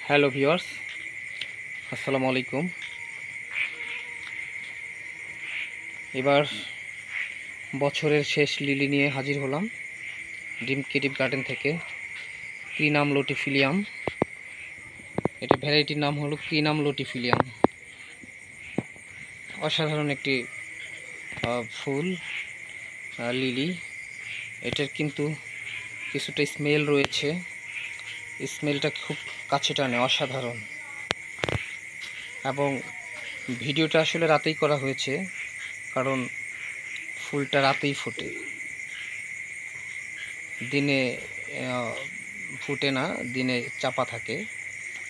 Hello viewers, আসসালামু আলাইকুম। এবার বছরের শেষ লিলি নিয়ে হাজির হলাম ড্রিম ক্রিয়েটিভ গার্ডেন থেকে। ক্রিনাম লোটিফিলিয়াম, এটা ভ্যারাইটির নাম হলো ক্রিনাম লোটিফিলিয়াম। অসাধারণ একটি ফুল লিলি। এটার কিন্তু কিছুটা স্মেল রয়েছে, স্মেলটা খুব কাছে টানে, অসাধারণ। এবং ভিডিওটা আসলে রাতেই করা হয়েছে, কারণ ফুলটা রাতেই ফোটে, দিনে ফুটে না, দিনে চাপা থাকে,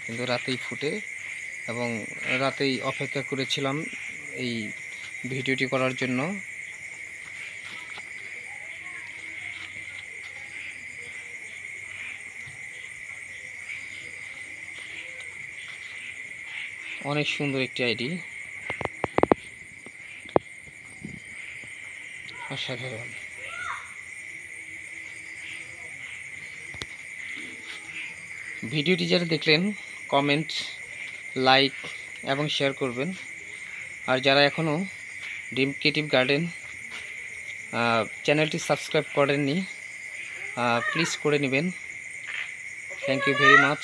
কিন্তু রাতেই ফুটে। এবং রাতেই অপেক্ষা করেছিলাম এই ভিডিওটি করার জন্য। অনেক সুন্দর একটি আইডি, অসাধারণ। ভিডিওটি যারা দেখলেন কমেন্ট, লাইক এবং শেয়ার করবেন। আর যারা এখনও ড্রিম ক্রিয়েটিভ গার্ডেন চ্যানেলটি সাবস্ক্রাইব করেননি, প্লিজ করে নেবেন। Thank you very much.